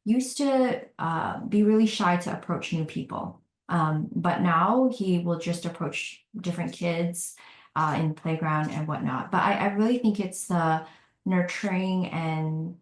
used to be really shy to approach new people. But now he will just approach different kids in the playground and whatnot. But I really think it's the nurturing and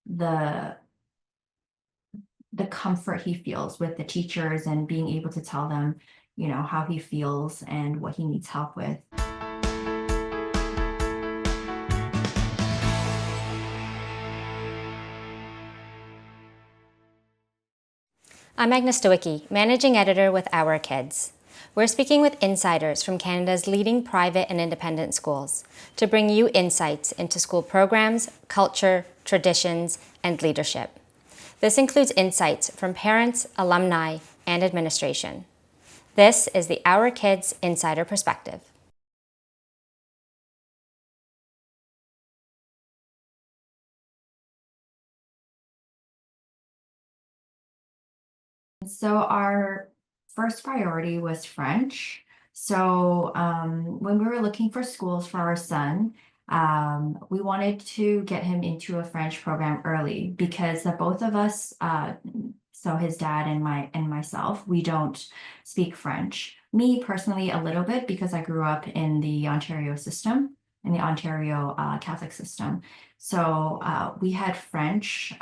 the the comfort he feels with the teachers and being able to tell them, how he feels and what he needs help with. I'm Agnes Stowicki, Managing Editor with Our Kids. We're speaking with insiders from Canada's leading private and independent schools to bring you insights into school programs, culture, traditions, and leadership. This includes insights from parents, alumni, and administration. This is the Our Kids Insider Perspective. So our first priority was French. So when we were looking for schools for our son, we wanted to get him into a French program early because the both of us, so his dad and myself, we don't speak French. Me personally, a little bit because I grew up in the Ontario system, in the Ontario Catholic system. So we had French.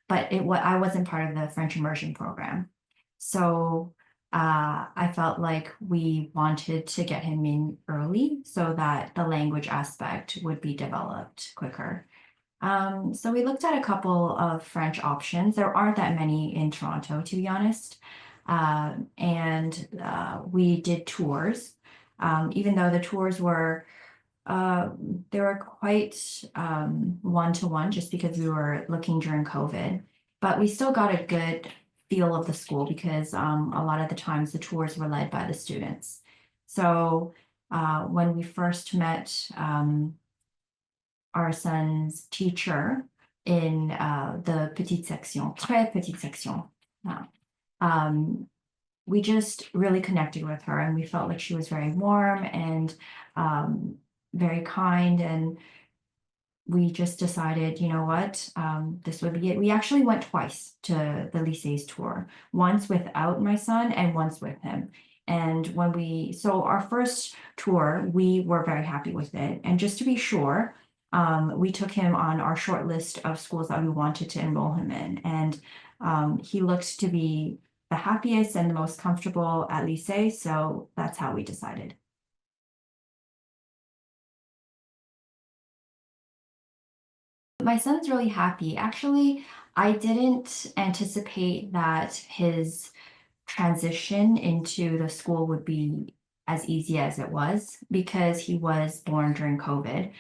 But I wasn't part of the French immersion program. So I felt like we wanted to get him in early so that the language aspect would be developed quicker. So we looked at a couple of French options. There aren't that many in Toronto, to be honest. And we did tours, even though the tours were uh, they were quite one-to-one just because we were looking during COVID, but we still got a good feel of the school because a lot of the times the tours were led by the students. So when we first met our son's teacher in the petite section, très petite section, uh, um, we just really connected with her and we felt like she was very warm and um, very kind. And we just decided, you know what, this would be it. We actually went twice to the Lycée's tour, once without my son and once with him. And so our first tour, we were very happy with it. And just to be sure, we took him on our short list of schools that we wanted to enroll him in. And he looked to be the happiest and the most comfortable at Lycée. So that's how we decided. My son's really happy. Actually, I didn't anticipate that his transition into the school would be as easy as it was because he was born during COVID.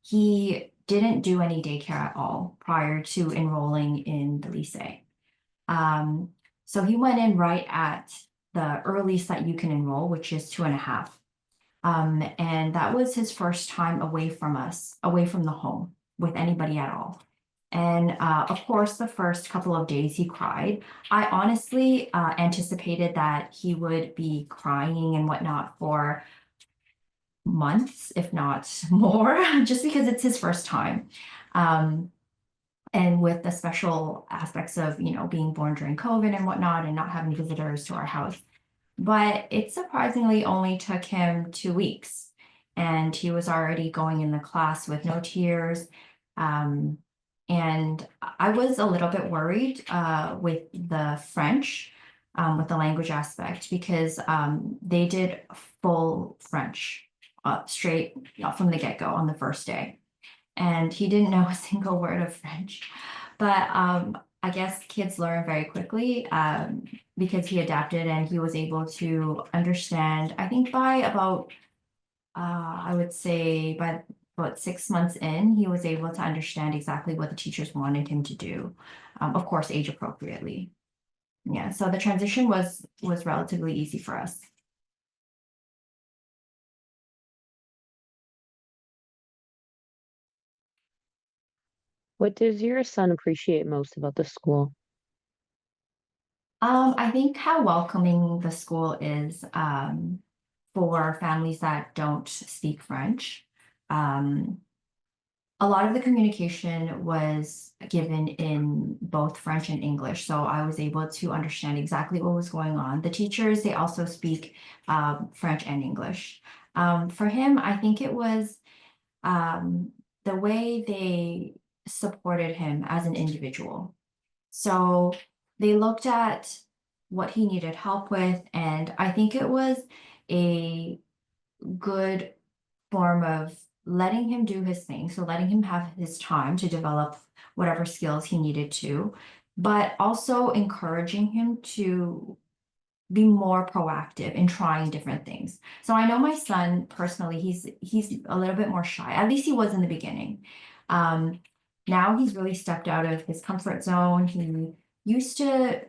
He didn't do any daycare at all prior to enrolling in the lycée. Um, so he went in right at the earliest that you can enroll, which is 2.5. And that was his first time away from us, away from the home with anybody at all. And of course, the first couple of days he cried. I honestly anticipated that he would be crying and whatnot for months, if not more, just because it's his first time. Um, and with the special aspects of, being born during COVID and whatnot and not having visitors to our house. But it surprisingly only took him 2 weeks, and he was already going in the class with no tears. Um, and I was a little bit worried with the French, with the language aspect, because they did full French straight from the get-go on the first day. And he didn't know a single word of French. But I guess kids learn very quickly because he adapted and he was able to understand. I think by about, I would say by about 6 months in, he was able to understand exactly what the teachers wanted him to do. Of course, age appropriately. Yeah, so the transition was relatively easy for us. What does your son appreciate most about the school? I think how welcoming the school is for families that don't speak French. Um, a lot of the communication was given in both French and English, so I was able to understand exactly what was going on. The teachers, they also speak French and English. For him, I think it was the way they supported him as an individual. So they looked at what he needed help with, and I think it was a good form of letting him do his thing. So letting him have his time to develop whatever skills he needed to, but also encouraging him to be more proactive in trying different things. So I know my son personally, he's a little bit more shy. At least he was in the beginning. Um, Now he's really stepped out of his comfort zone. He used to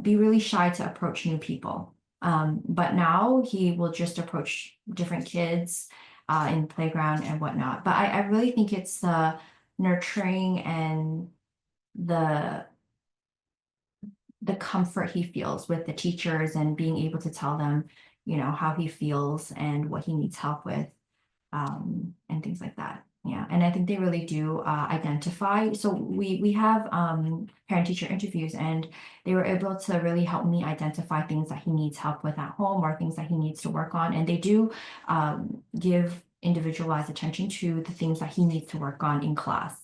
be really shy to approach new people. But now he will just approach different kids in the playground and whatnot. But I really think it's the nurturing and the the comfort he feels with the teachers and being able to tell them, how he feels and what he needs help with, and things like that. Yeah, and I think they really do identify. So we have parent-teacher interviews, and they were able to really help me identify things that he needs help with at home or things that he needs to work on. And they do give individualized attention to the things that he needs to work on in class.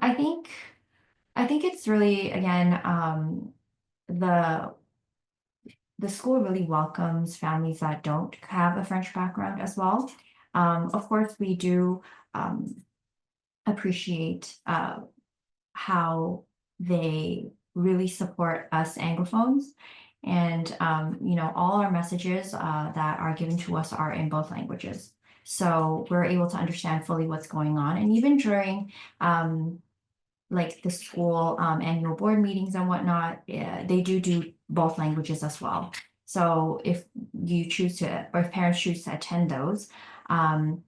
I think I think it's really, again, the the school really welcomes families that don't have a French background as well. Of course, we do appreciate how they really support us Anglophones. And, all our messages that are given to us are in both languages. So we're able to understand fully what's going on. And even during like the school annual board meetings and whatnot, they do both languages as well. So if you choose to, or if parents choose to attend those, um,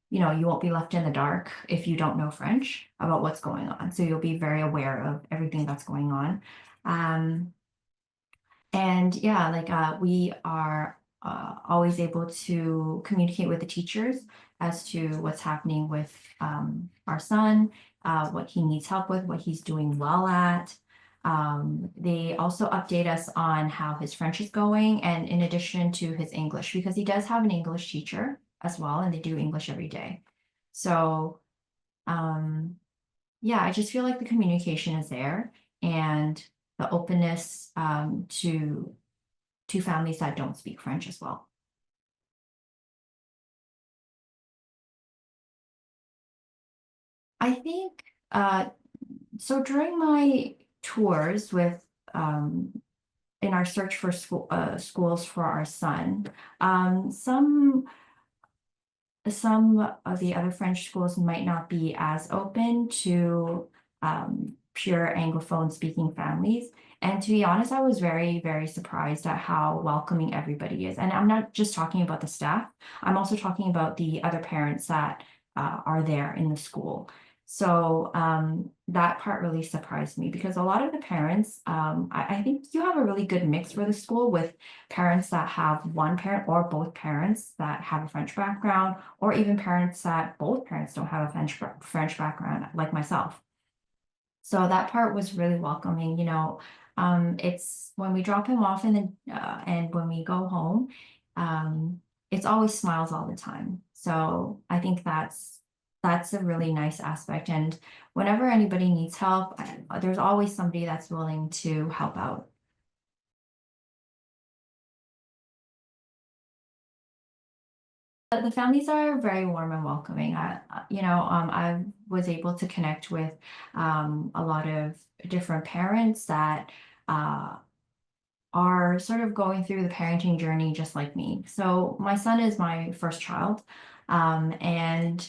you won't be left in the dark if you don't know French about what's going on. So you'll be very aware of everything that's going on. Um, and yeah, like we are always able to communicate with the teachers as to what's happening with our son, what he needs help with, what he's doing well at. They also update us on how his French is going, and in addition to his English, because he does have an English teacher as well, and they do English every day. So yeah, I just feel like the communication is there, and the openness to families that don't speak French as well. I think so during my tours with in our search for schools for our son, some of the other French schools might not be as open to pure Anglophone speaking families. And to be honest, I was very, very surprised at how welcoming everybody is. And I'm not just talking about the staff, I'm also talking about the other parents that are there in the school. So that part really surprised me, because a lot of the parents, I think you have a really good mix for the school, with parents that have one parent or both parents that have a French background, or even parents that both parents don't have a French background, like myself. So that part was really welcoming. It's when we drop him off and when we go home, it's always smiles all the time. So I think that's a really nice aspect. And whenever anybody needs help, there's always somebody that's willing to help out. The families are very warm and welcoming. I was able to connect with a lot of different parents that are sort of going through the parenting journey just like me. So my son is my first child, and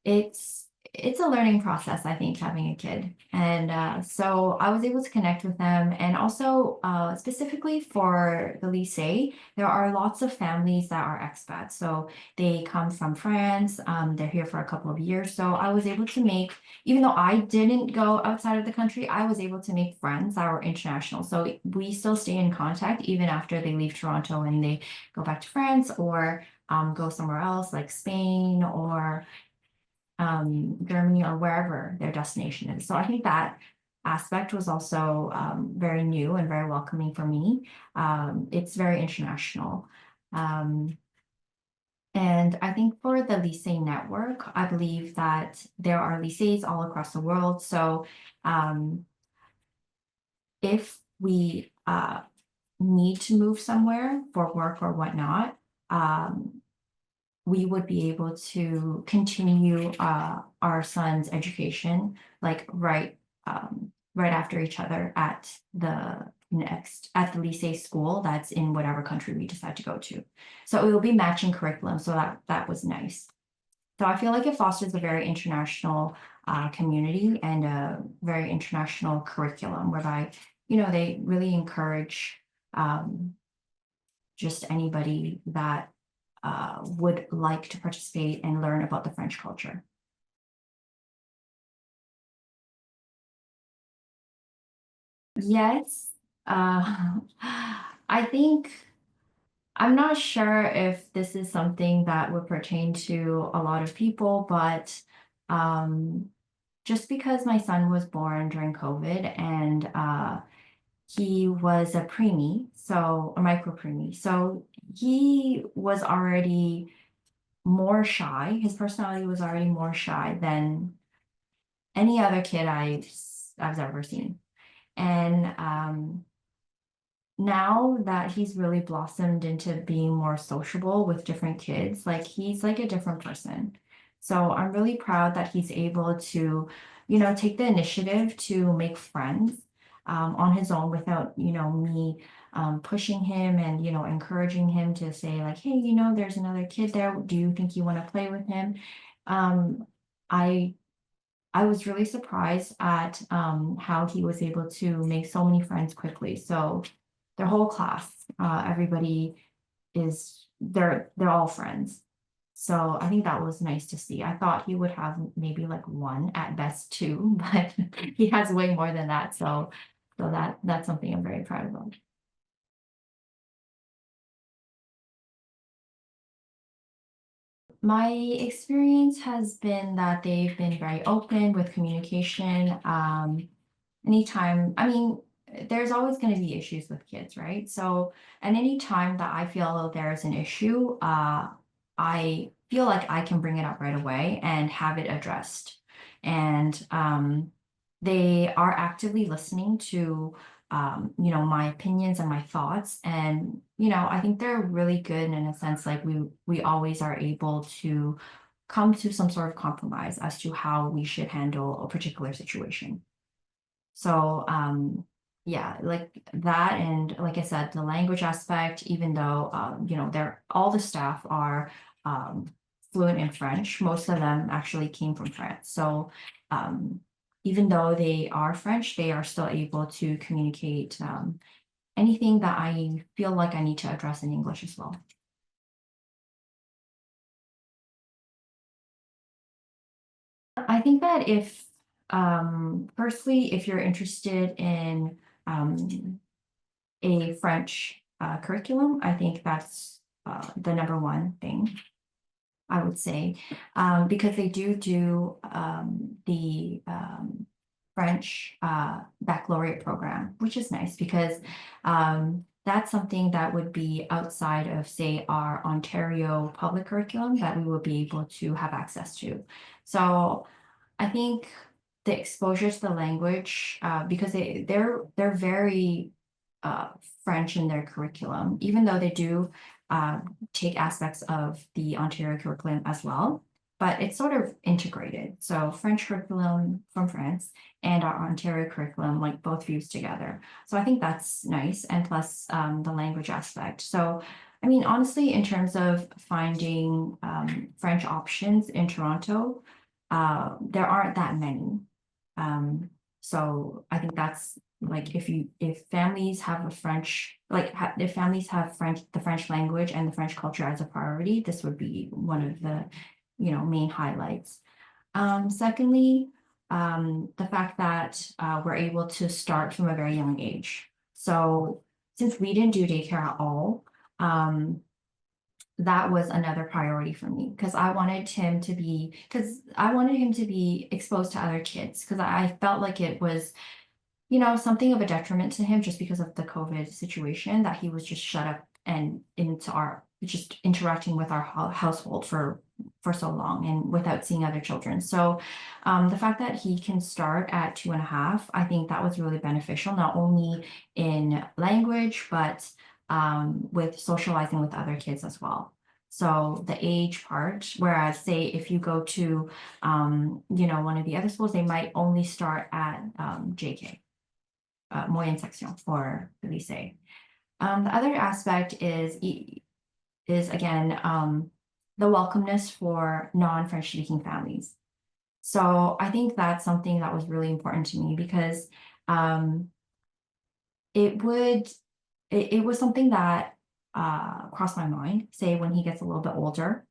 it's it's a learning process, I think, having a kid. And so I was able to connect with them. And also, specifically for the lycée, there are lots of families that are expats. So they come from France, they're here for a couple of years. So I was able to make, even though I didn't go outside of the country, I was able to make friends that were international. So we still stay in contact even after they leave Toronto and they go back to France or go somewhere else like Spain or Germany or wherever their destination is. So I think that aspect was also very new and very welcoming for me. It's very international. And I think for the lycée network, I believe that there are lycées all across the world. So if we need to move somewhere for work or whatnot, we would be able to continue our son's education like right after each other at the lycée school that's in whatever country we decide to go to. So it will be matching curriculum. So that was nice. So I feel like it fosters a very international community and a very international curriculum whereby, they really encourage just anybody that would like to participate and learn about the French culture. Yes, I think I'm not sure if this is something that would pertain to a lot of people, but um, just because my son was born during COVID and he was a preemie, so a micro preemie, so he was already more shy. His personality was already more shy than any other kid I've ever seen. And now that he's really blossomed into being more sociable with different kids, like he's like a different person. So I'm really proud that he's able to, take the initiative to make friends on his own without, me pushing him and, encouraging him to say like, hey, there's another kid there. Do you think you want to play with him? Um, I I was really surprised at how he was able to make so many friends quickly. So their whole class, everybody they're all friends. So I think that was nice to see. I thought he would have maybe like one at best two, but he has way more than that. So that's something I'm very proud of. My experience has been that they've been very open with communication. Anytime, I mean, there's always going to be issues with kids, right? So, and any time that I feel there's an issue, I feel like I can bring it up right away and have it addressed. And they are actively listening to, my opinions and my thoughts. And, I think they're really good in a sense, like we always are able to come to some sort of compromise as to how we should handle a particular situation. So, yeah, like that. And like I said, the language aspect, even though, all the staff are fluent in French, most of them actually came from France. So, even though they are French, they are still able to communicate anything that I feel like I need to address in English as well. I think that if, firstly, if you're interested in a French curriculum, I think that's the number one thing I would say, because they do the French baccalaureate program, which is nice because that's something that would be outside of, say, our Ontario public curriculum that we would be able to have access to. So I think the exposure to the language, because they're very uh, French in their curriculum, even though they do take aspects of the Ontario curriculum as well, but it's sort of integrated. So French curriculum from France and our Ontario curriculum, like both fused together. So I think that's nice, and plus the language aspect. So I mean, honestly, in terms of finding French options in Toronto, there aren't that many. So I think that's like if families have a French if families have the French language and the French culture as a priority, this would be one of the main highlights. Secondly, the fact that we're able to start from a very young age. So since we didn't do daycare at all, that was another priority for me because I wanted him to be exposed to other kids because I felt like it was something of a detriment to him just because of the COVID situation that he was just shut up and just interacting with our household for so long and without seeing other children. So the fact that he can start at 2.5, I think that was really beneficial, not only in language, but with socializing with other kids as well. So the age part, whereas say if you go to one of the other schools, they might only start at JK. Moyenne section for the lycée. The other aspect is again the welcomeness for non-French speaking families. So I think that's something that was really important to me because it was something that crossed my mind, say when he gets a little bit older.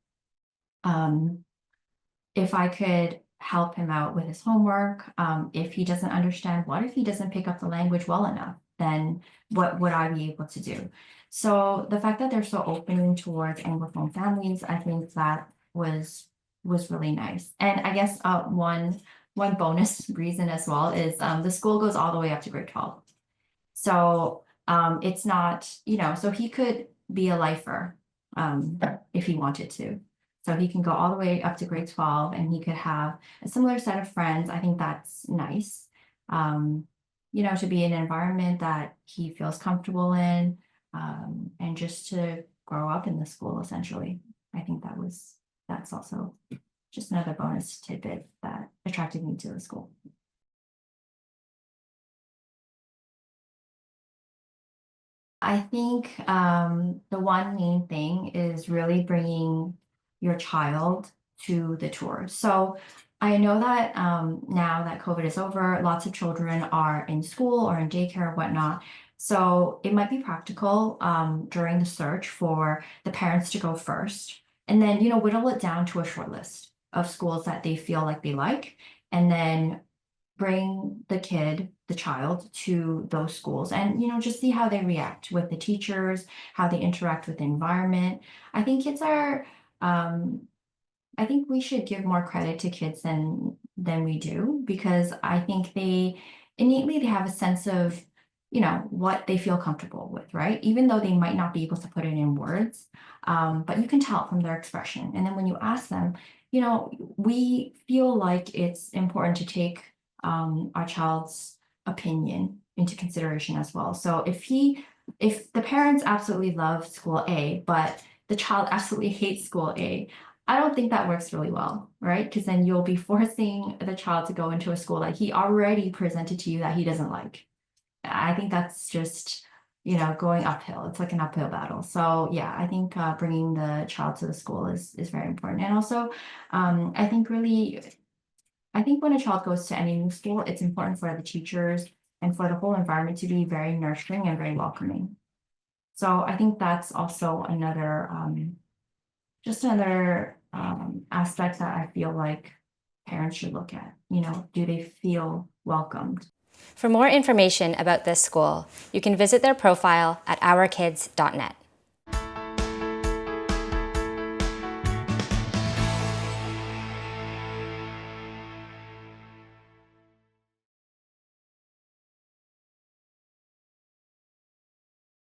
If I could help him out with his homework, if he doesn't understand, what if he doesn't pick up the language well enough, then what would I be able to do? So the fact that they're so open towards Anglophone families, I think that was really nice. And I guess one bonus reason as well is the school goes all the way up to grade 12. So it's not, so he could be a lifer if he wanted to. So he can go all the way up to grade 12 and he could have a similar set of friends. I think that's nice. To be in an environment that he feels comfortable in, and just to grow up in the school essentially. I think that's also just another bonus tidbit that attracted me to the school. I think the one main thing is really bringing your child to the tour. So I know that now that COVID is over, lots of children are in school or in daycare or whatnot. So it might be practical during the search for the parents to go first and then, whittle it down to a short list of schools that they feel like they like, and then bring the child to those schools and just see how they react with the teachers, how they interact with the environment. I think kids are I think we should give more credit to kids than we do, because I think they have a sense of what they feel comfortable with, right? Even though they might not be able to put it in words, but you can tell from their expression. And then when you ask them, we feel like it's important to take our child's opinion into consideration as well. So if the parents absolutely love school A, but the child absolutely hates school A, I don't think that works really well, right? Because then you'll be forcing the child to go into a school that he already presented to you that he doesn't like. I think that's just, going uphill. It's like an uphill battle. So yeah, I think bringing the child to the school is very important. And also, I think when a child goes to any new school, it's important for the teachers and for the whole environment to be very nurturing and very welcoming. So I think that's also another aspect that I feel like parents should look at. Do they feel welcomed? For more information about this school, you can visit their profile at ourkids.net.